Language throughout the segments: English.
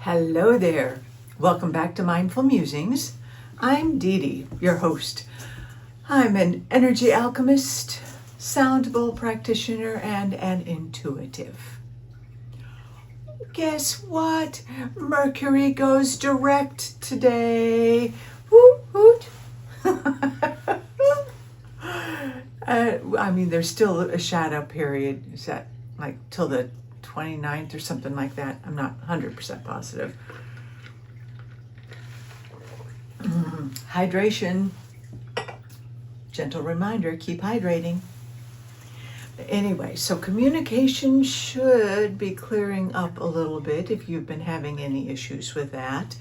Hello there. Welcome back to Mindful Musings. I'm Dee Dee, your host. I'm an energy alchemist, sound bowl practitioner, and an intuitive. Guess what? Mercury goes direct today. Woot woot. There's still a shadow period. Is that like till the 29th or something like that? I'm not 100% positive. Hydration. Gentle reminder, keep hydrating. Anyway, so communication should be clearing up a little bit if you've been having any issues with that.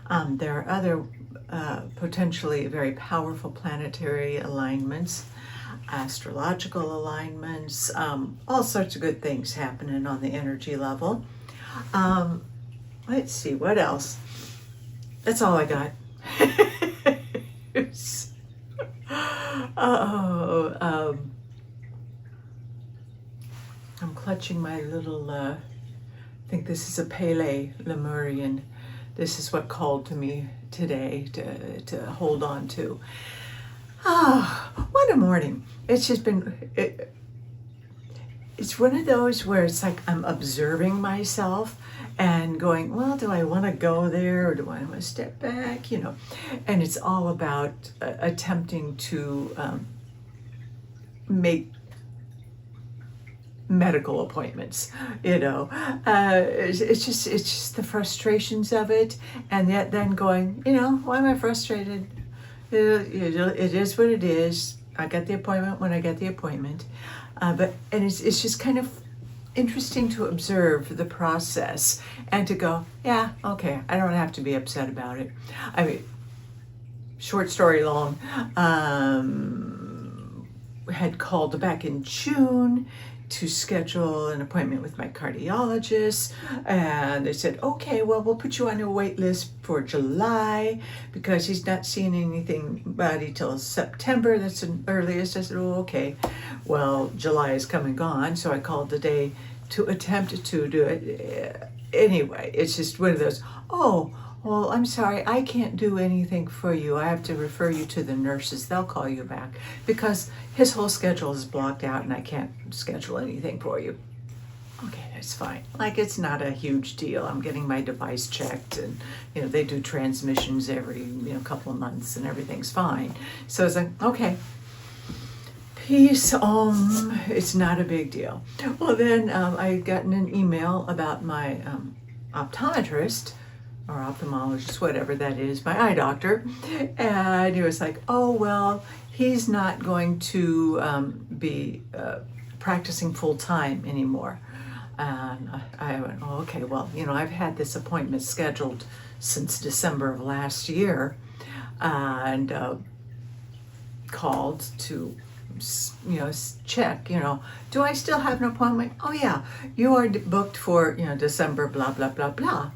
There are other potentially very powerful planetary alignments, astrological alignments, all sorts of good things happening on the energy level. Let's see, what else? That's all I got. I'm clutching my little, I think this is a Pele Lemurian. This is what called to me today to hold on to. What a morning. It's just been, it's one of those where it's like I'm observing myself and going, well, do I want to go there or do I want to step back? And it's all about attempting to make medical appointments. It's just the frustrations of it, and yet then going, why am I frustrated? It is what it is. I get the appointment when I get the appointment, but it's just kind of interesting to observe the process and to go, yeah, okay, I don't have to be upset about it. Short story long, had called back in June to schedule an appointment with my cardiologist, and they said, okay, well, we'll put you on a wait list for July because he's not seeing anybody till September. That's the earliest. I said, oh, okay. Well, July is come and gone, so I called today to attempt to do it. Anyway, it's just one of those, oh, well, I'm sorry, I can't do anything for you. I have to refer you to the nurses. They'll call you back because his whole schedule is blocked out and I can't schedule anything for you. Okay, that's fine. Like, it's not a huge deal. I'm getting my device checked and, they do transmissions every, couple of months and everything's fine. So it's like, okay, peace, it's not a big deal. Well, then I had gotten an email about my optometrist, or ophthalmologist, whatever that is, my eye doctor, and he was like, oh, well, he's not going to be practicing full-time anymore. And I went, oh, okay, well, I've had this appointment scheduled since December of last year, and called to check, do I still have an appointment? Oh, yeah, you are booked for, December, blah, blah, blah, blah.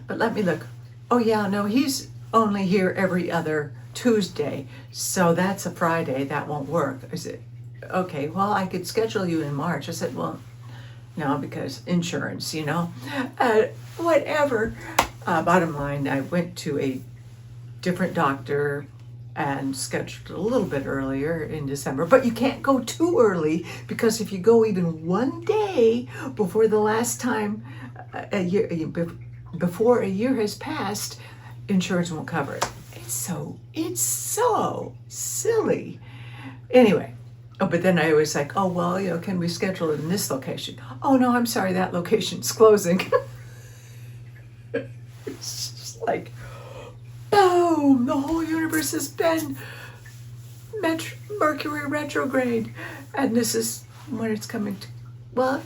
But let me look. Oh, yeah, no, he's only here every other Tuesday, so that's a Friday. That won't work. I said, okay, well, I could schedule you in March. I said, well, no, because insurance, whatever. Bottom line, I went to a different doctor and scheduled a little bit earlier in December. But you can't go too early, because if you go even one day before the last time, before a year has passed, insurance won't cover it. It's so silly. Anyway, but then I was like, oh, well, can we schedule it in this location? Oh, no, I'm sorry, that location's closing. It's just like, boom, the whole universe has been Mercury retrograde. And this is when it's coming to, well,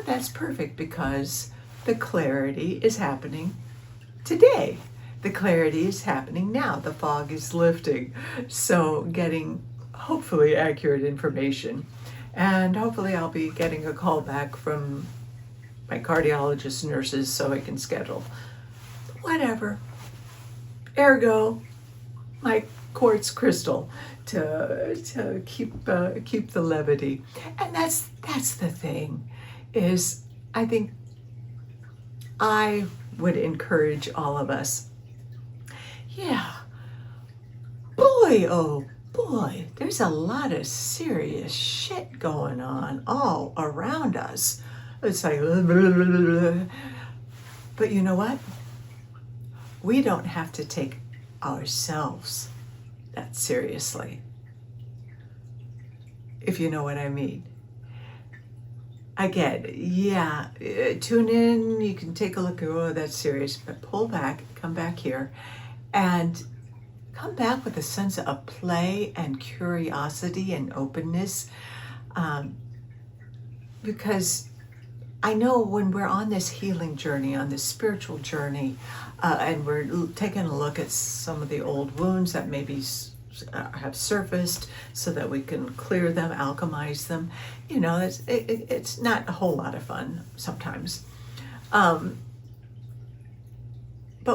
that's perfect because the clarity is happening today. The clarity is happening now. The fog is lifting. So getting hopefully accurate information. And hopefully I'll be getting a call back from my cardiologist nurses so I can schedule. Whatever. Ergo, my quartz crystal to keep the levity. And that's the thing, is I think I would encourage all of us. Yeah, boy, oh boy, there's a lot of serious shit going on all around us. It's like, but you know what? We don't have to take ourselves that seriously, if you know what I mean. Again, yeah, tune in, you can take a look, oh, that's serious, but pull back, come back here, and come back with a sense of play and curiosity and openness, because I know when we're on this healing journey, on this spiritual journey, and we're taking a look at some of the old wounds that maybe have surfaced so that we can clear them, alchemize them, you know, it's not a whole lot of fun sometimes. But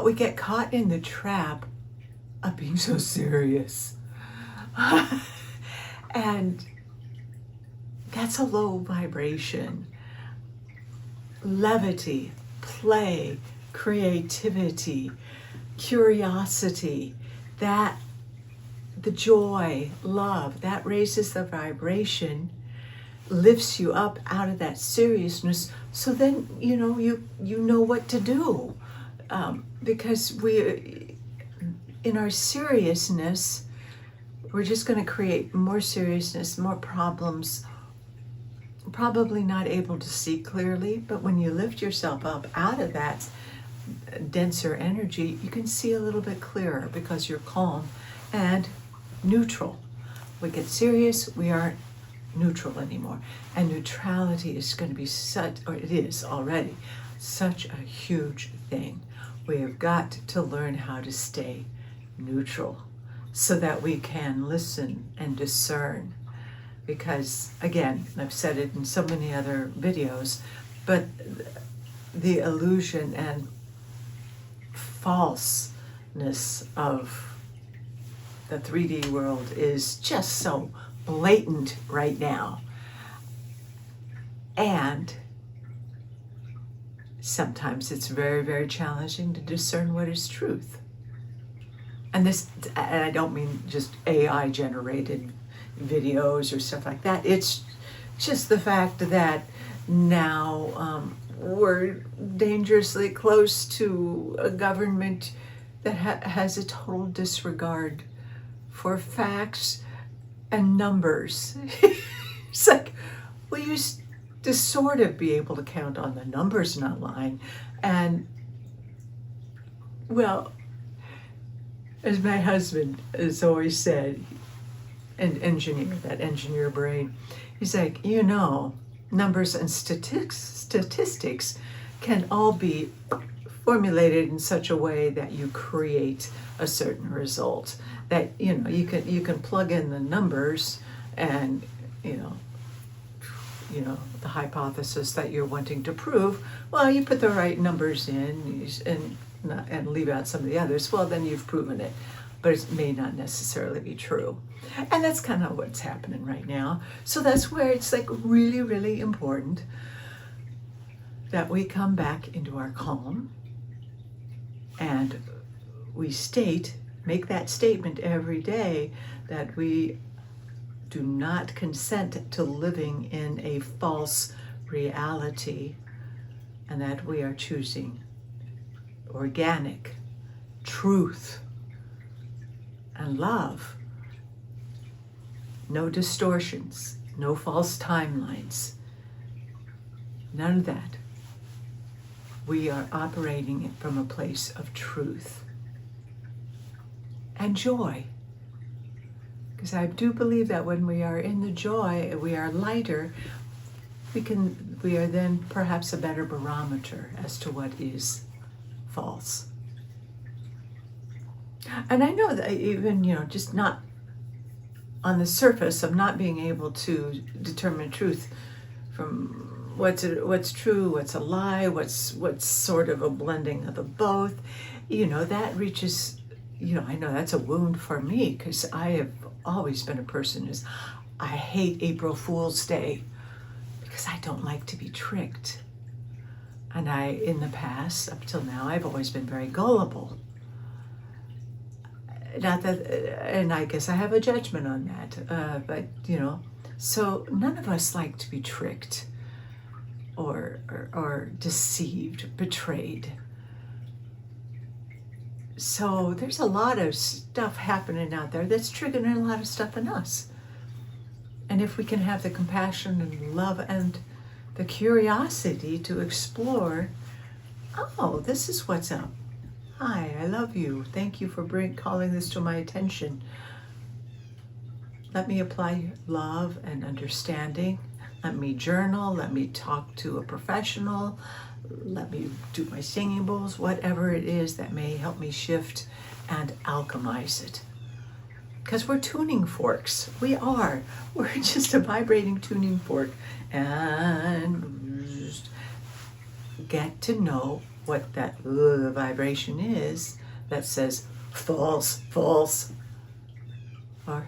we get caught in the trap of being so serious. And that's a low vibration. Levity, play, creativity, curiosity, that the joy, love, that raises the vibration, lifts you up out of that seriousness. So then, you know what to do, because we, in our seriousness, we're just going to create more seriousness, more problems, probably not able to see clearly. But when you lift yourself up out of that denser energy, you can see a little bit clearer because you're calm and neutral. We get serious, we aren't neutral anymore. And neutrality is going to be such, or it is already, such a huge thing. We have got to learn how to stay neutral so that we can listen and discern. Because, again, I've said it in so many other videos, but the illusion and falseness of the 3D world is just so blatant right now. And sometimes it's very, very challenging to discern what is truth. And I don't mean just AI generated videos or stuff like that. It's just the fact that now we're dangerously close to a government that has a total disregard for facts and numbers. It's like, we used to sort of be able to count on the numbers, not lying. And, well, as my husband has always said, an engineer, that engineer brain, he's like, numbers and statistics can all be formulated in such a way that you create a certain result. That you can plug in the numbers and the hypothesis that you're wanting to prove. Well, you put the right numbers in and leave out some of the others. Well, then you've proven it, but it may not necessarily be true. And that's kind of what's happening right now. So that's where it's like really, really important that we come back into our calm and we make that statement every day that we do not consent to living in a false reality, and that we are choosing organic truth and love. No distortions, no false timelines, none of that. We are operating from a place of truth and joy. Because I do believe that when we are in the joy, we are lighter, we are then perhaps a better barometer as to what is false. And I know that even, just not on the surface of not being able to determine truth from what's true, what's a lie, what's sort of a blending of the both, that reaches, I know that's a wound for me, because I have always been a person I hate April Fool's Day because I don't like to be tricked. And in the past, up till now, I've always been very gullible. Not that, and I guess I have a judgment on that, but so none of us like to be tricked or deceived, betrayed. So there's a lot of stuff happening out there that's triggering a lot of stuff in us. And if we can have the compassion and love and the curiosity to explore, oh, this is what's up. Hi, I love you. Thank you for calling this to my attention. Let me apply love and understanding. Let me journal. Let me talk to a professional. Let me do my singing bowls, whatever it is that may help me shift and alchemize it. Because we're tuning forks. We are. We're just a vibrating tuning fork. And get to know what that vibration is that says false, false, or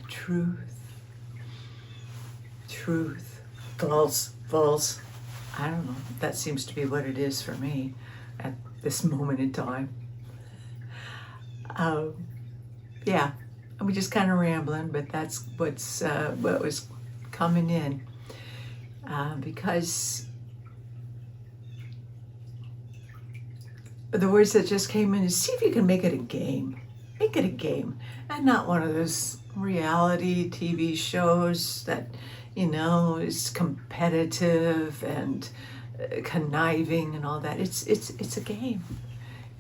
truth, truth, false, false. I don't know. That seems to be what it is for me at this moment in time. Yeah, I'm just kind of rambling, but that's what was coming in, because the words that just came in is see if you can make it a game. Make it a game, and not one of those reality TV shows that is competitive and conniving and all that. It's a game.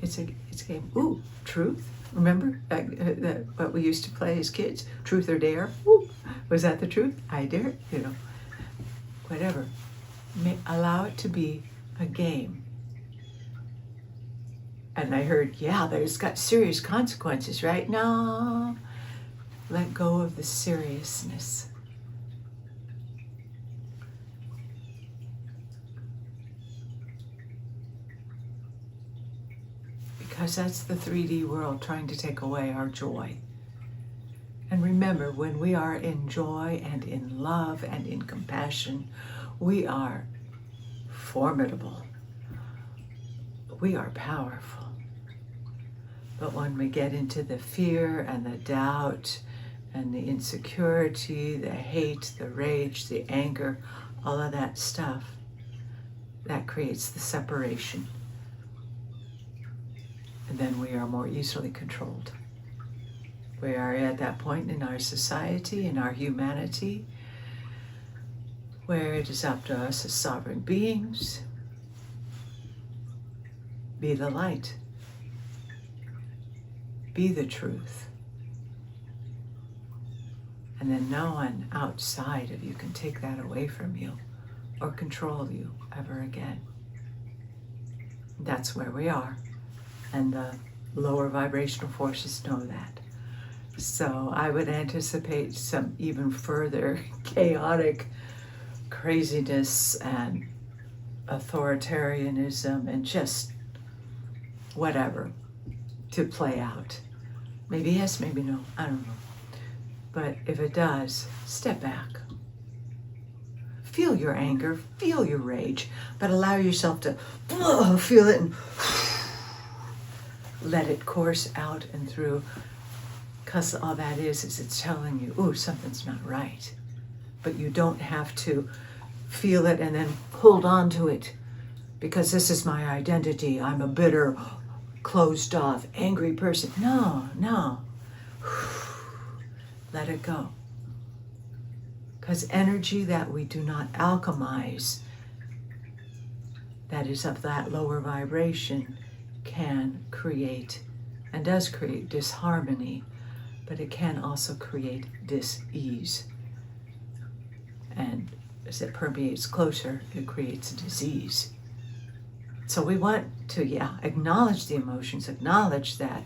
It's a game. Ooh, truth. Remember what we used to play as kids? Truth or dare? Ooh, was that the truth? I dare. Whatever. Allow it to be a game. And I heard, there's got serious consequences, right? No. Let go of the seriousness. Because that's the 3D world trying to take away our joy. And remember, when we are in joy and in love and in compassion, we are formidable. We are powerful. But when we get into the fear and the doubt and the insecurity, the hate, the rage, the anger, all of that stuff, that creates the separation. And then we are more easily controlled. We are at that point in our society, in our humanity, where it is up to us as sovereign beings. Be the light. Be the truth. And then no one outside of you can take that away from you or control you ever again. That's where we are. And the lower vibrational forces know that. So I would anticipate some even further chaotic craziness and authoritarianism and just whatever to play out. Maybe yes, maybe no, I don't know. But if it does, step back. Feel your anger, feel your rage, but allow yourself to feel it and let it course out and through, because all that is it's telling you, ooh, something's not right. But you don't have to feel it and then hold on to it, because this is my identity. I'm a bitter, closed off, angry person. No. Let it go. Because energy that we do not alchemize, that is of that lower vibration, can create and does create disharmony, but it can also create dis-ease. And as it permeates closer, it creates disease. So we want to, acknowledge the emotions, acknowledge that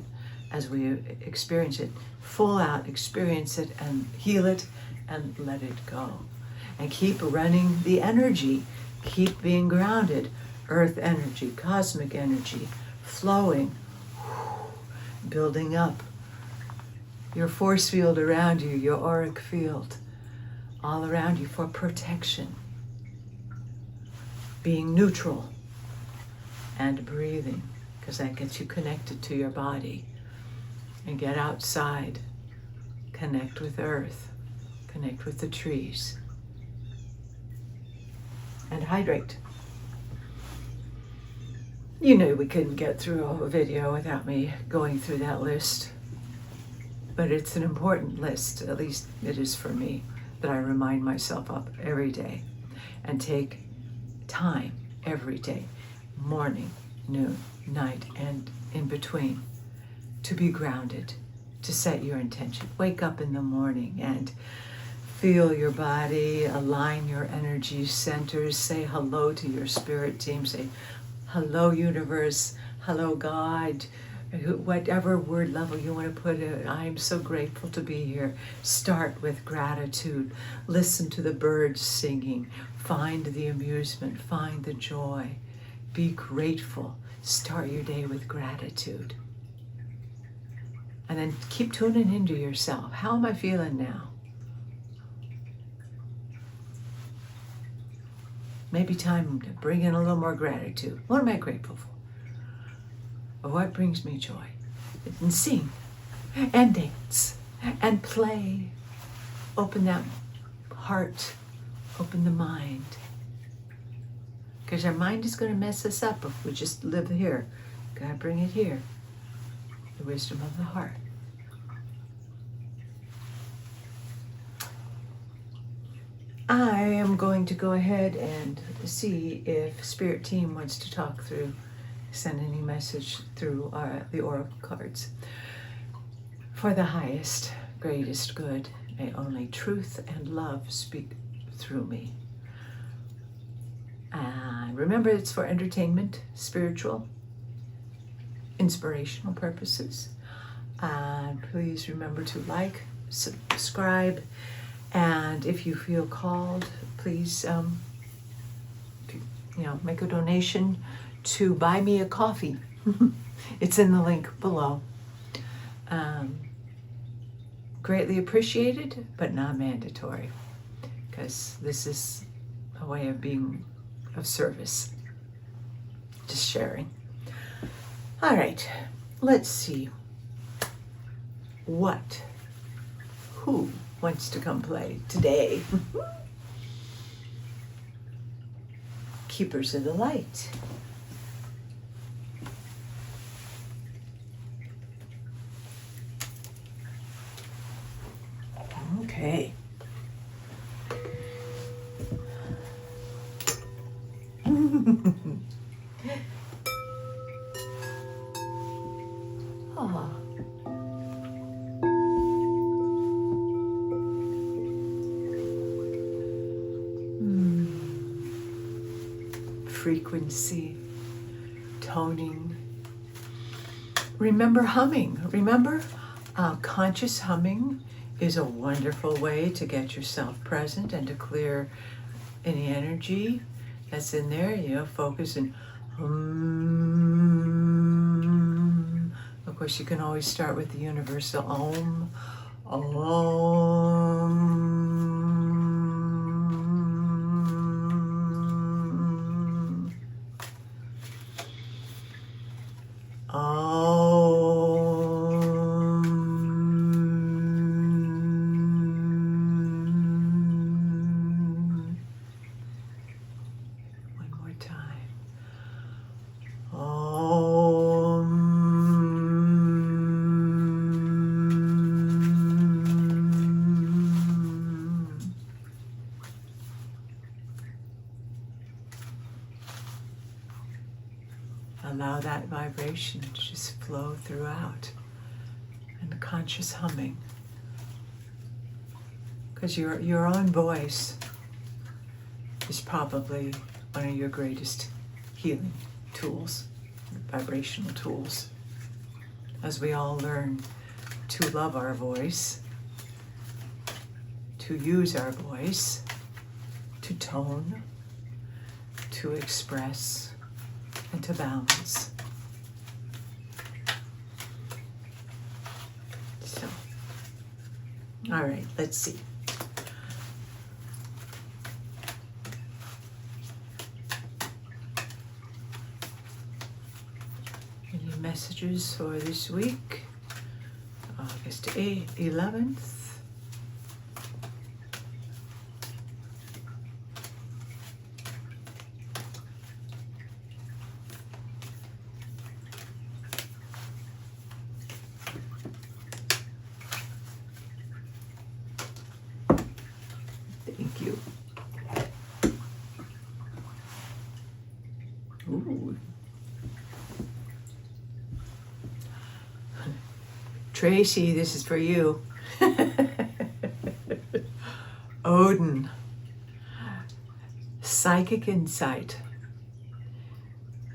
as we experience it, full out experience it and heal it and let it go. And keep running the energy, keep being grounded, earth energy, cosmic energy, flowing, building up. Your force field around you, your auric field, all around you for protection. being neutral, and breathing, because that gets you connected to your body. And get outside, connect with earth, connect with the trees, and hydrate. You know we couldn't get through a video without me going through that list, but it's an important list, at least it is for me, that I remind myself of every day and take time every day, morning, noon, night, and in between, to be grounded, to set your intention. Wake up in the morning and feel your body, align your energy centers, say hello to your spirit team, say hello universe, hello God, whatever word level you want to put it. I'm so grateful to be here. Start with gratitude. Listen to the birds singing. Find the amusement. Find the joy. Be grateful. Start your day with gratitude. And then keep tuning into yourself. How am I feeling now? Maybe time to bring in a little more gratitude. What am I grateful for? Or what brings me joy? And sing, and dance, and play. Open that heart, open the mind. Because our mind is going to mess us up if we just live here. Gotta bring it here. The wisdom of the heart. I am going to go ahead and see if Spirit Team wants to talk through, send any message through the oracle cards. For the highest, greatest good, may only truth and love speak through me. Remember, it's for entertainment, spiritual, inspirational purposes. Please remember to like, subscribe, and if you feel called, please make a donation to buy me a coffee. It's in the link below. Greatly appreciated, but not mandatory, because this is a way of being of service, just sharing. All right, let's see who wants to come play today. Keepers of the light. Okay. Oh. Frequency, toning. Remember humming. Remember, conscious humming is a wonderful way to get yourself present and to clear any energy that's in there. Focus and Of course, you can always start with the universal Om. Om. Allow that vibration to just flow throughout, and conscious humming, because your own voice is probably one of your greatest healing tools, vibrational tools, as we all learn to love our voice, to use our voice, to tone, to express, and to balance. So, all right, let's see. messages for this week, August 11th. Thank you. Ooh. Tracy, this is for you. Odin. Psychic insight.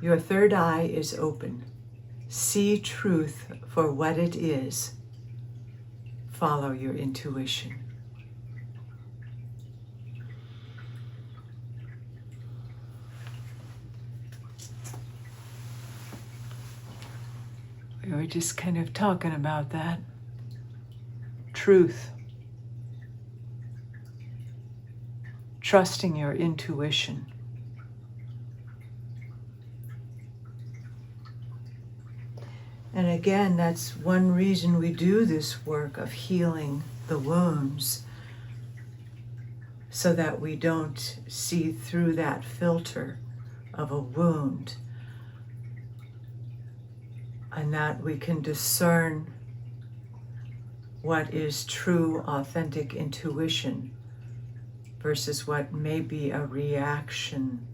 Your third eye is open. See truth for what it is. Follow your intuition. We were just kind of talking about that. Truth. Trusting your intuition. And again, that's one reason we do this work of healing the wounds, so that we don't see through that filter of a wound, and that we can discern what is true, authentic intuition versus what may be a reaction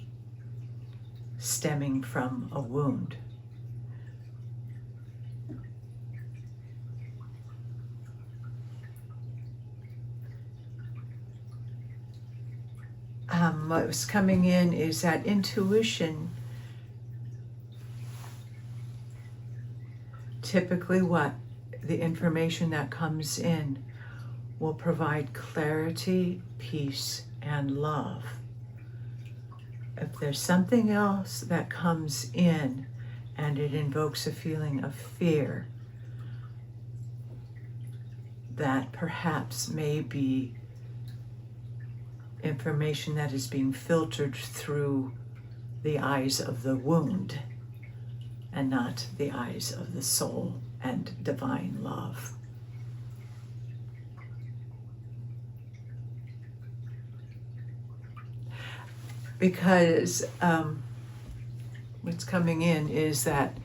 stemming from a wound. What was coming in is that intuition, typically what the information that comes in will provide clarity, peace, and love. If there's something else that comes in and it invokes a feeling of fear, that perhaps may be information that is being filtered through the eyes of the wound and not the eyes of the soul and divine love. Because what's coming in is that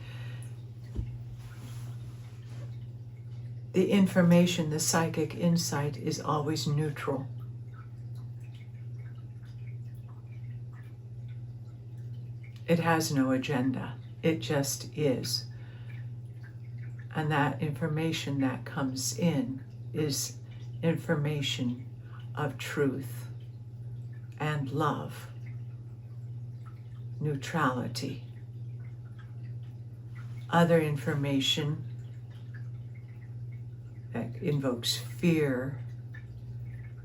the information, the psychic insight, is always neutral. It has no agenda. It just is. And that information that comes in is information of truth and love, neutrality. Other information that invokes fear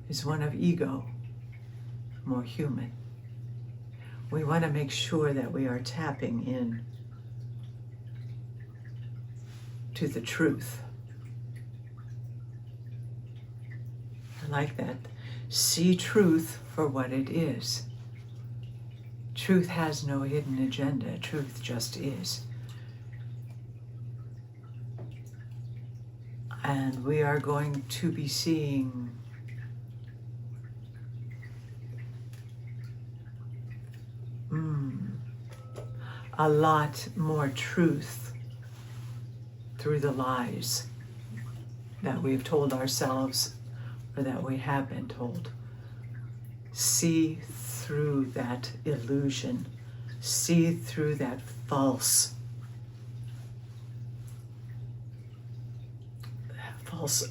is one of ego, more human. We want to make sure that we are tapping in to the truth. I like that. See truth for what it is. Truth has no hidden agenda. Truth just is. And we are going to be seeing a lot more truth through the lies that we've told ourselves or that we have been told. See through that illusion. See through that false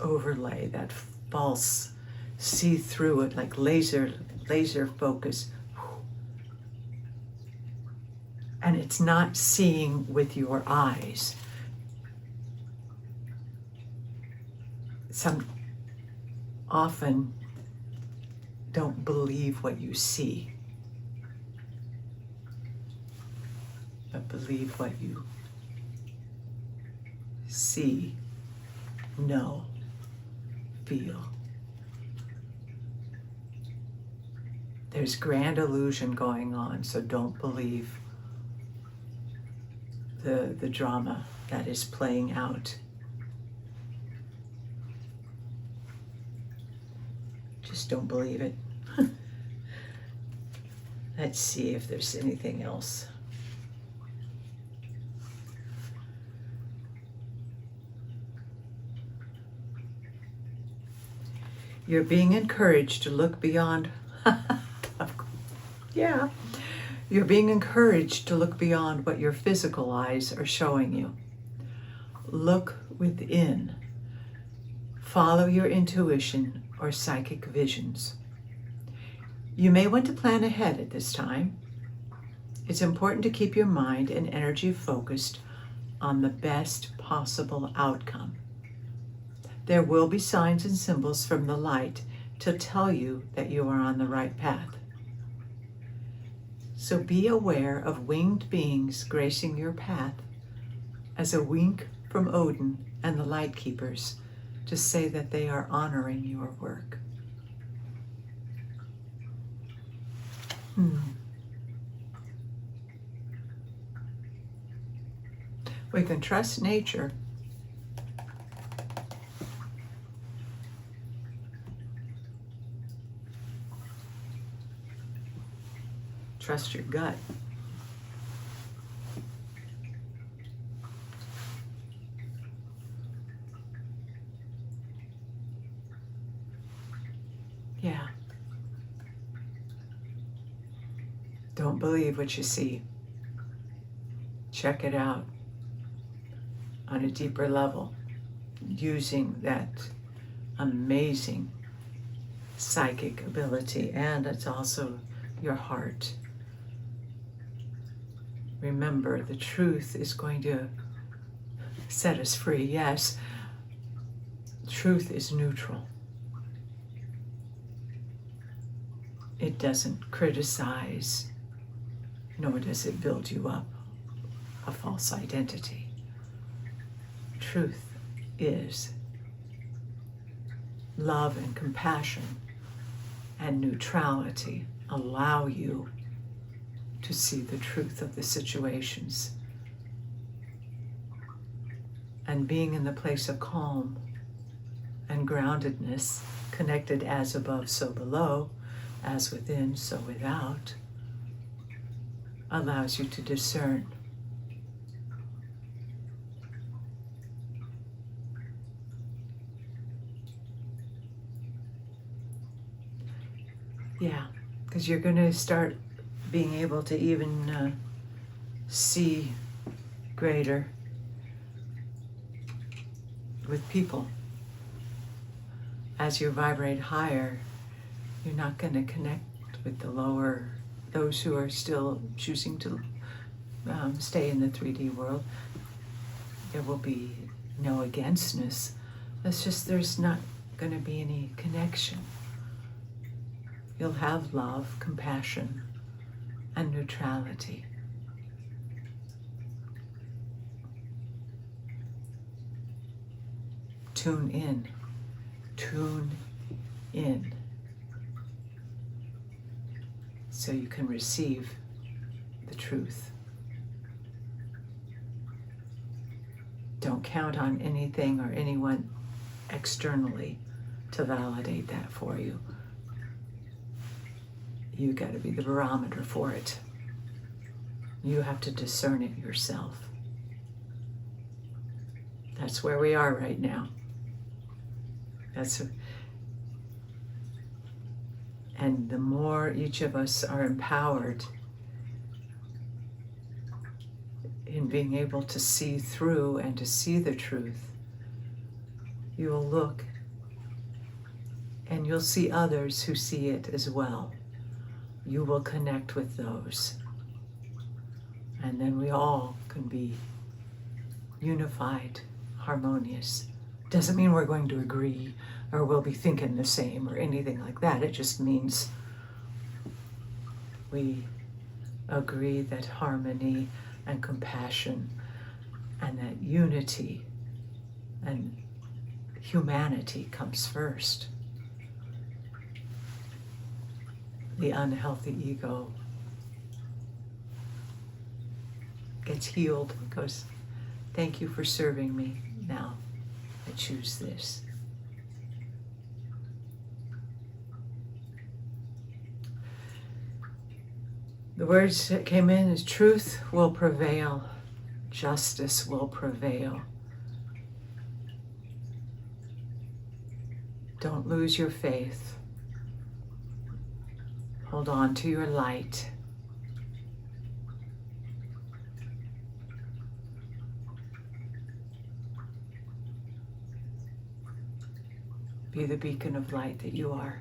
overlay, that false, see through it like laser focus. And it's not seeing with your eyes. Some often don't believe what you see, but believe what you see, know, feel. There's grand illusion going on, so don't believe the drama that is playing out. Just don't believe it. Let's see if there's anything else. You're being encouraged to look beyond. Yeah. You're being encouraged to look beyond what your physical eyes are showing you. Look within. Follow your intuition or psychic visions. You may want to plan ahead at this time. It's important to keep your mind and energy focused on the best possible outcome. There will be signs and symbols from the light to tell you that you are on the right path. So be aware of winged beings gracing your path as a wink from Odin and the light keepers to say that they are honoring your work. We can trust nature. Trust your gut. Yeah. Don't believe what you see. Check it out on a deeper level using that amazing psychic ability, and it's also your heart. Remember, the truth is going to set us free. Yes, truth is neutral. It doesn't criticize, nor does it build you up a false identity. Truth is love and compassion and neutrality allow you to see the truth of the situations. And being in the place of calm and groundedness, connected as above, so below, as within, so without, allows you to discern. Yeah, because you're going to start being able to even see greater with people. As you vibrate higher, you're not going to connect with the lower, those who are still choosing to stay in the 3D world. There will be no againstness. It's just there's not going to be any connection. You'll have love, compassion, and neutrality. Tune in. Tune in. So you can receive the truth. Don't count on anything or anyone externally to validate that for you. You got to be the barometer for it. You have to discern it yourself. That's where we are right now. And the more each of us are empowered in being able to see through and to see the truth, you will look and you'll see others who see it as well. You will connect with those. And then we all can be unified, harmonious. Doesn't mean we're going to agree or we'll be thinking the same or anything like that. It just means we agree that harmony and compassion and that unity and humanity comes first. The unhealthy ego gets healed, goes Thank you for serving me. Now I choose this. The words that came in is truth will prevail, justice will prevail. Don't lose your faith. Hold on to your light. Be the beacon of light that you are.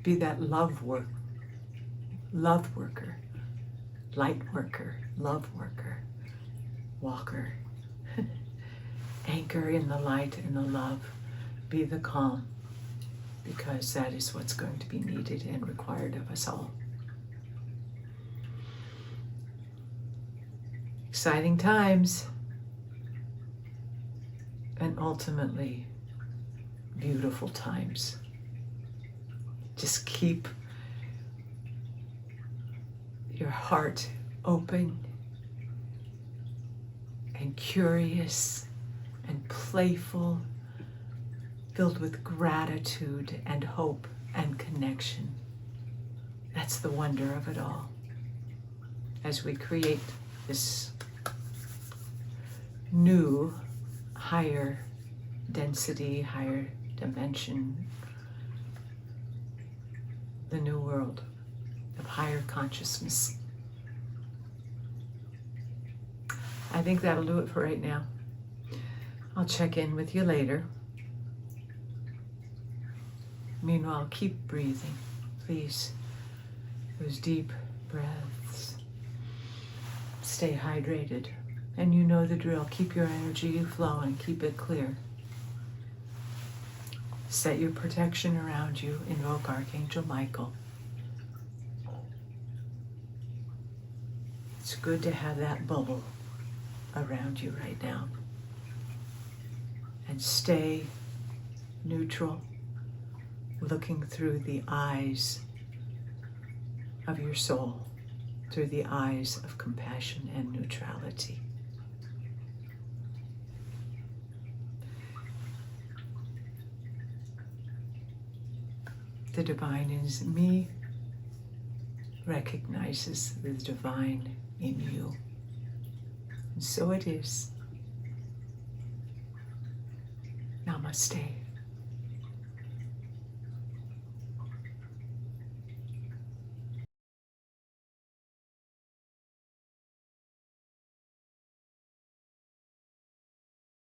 Be that love worker, light worker, love worker, walker. Anchor in the light and the love. Be the calm, because that is what's going to be needed and required of us all. Exciting times, and ultimately beautiful times. Just keep your heart open and curious and playful, filled with gratitude and hope and connection. That's the wonder of it all. As we create this new, higher density, higher dimension, the new world of higher consciousness. I think that'll do it for right now. I'll check in with you later. Meanwhile, keep breathing, please. Those deep breaths. Stay hydrated. And you know the drill. Keep your energy flowing. Keep it clear. Set your protection around you. Invoke Archangel Michael. It's good to have that bubble around you right now. And stay neutral, looking through the eyes of your soul, through the eyes of compassion and neutrality. The divine in me recognizes the divine in you. And so it is. Namaste.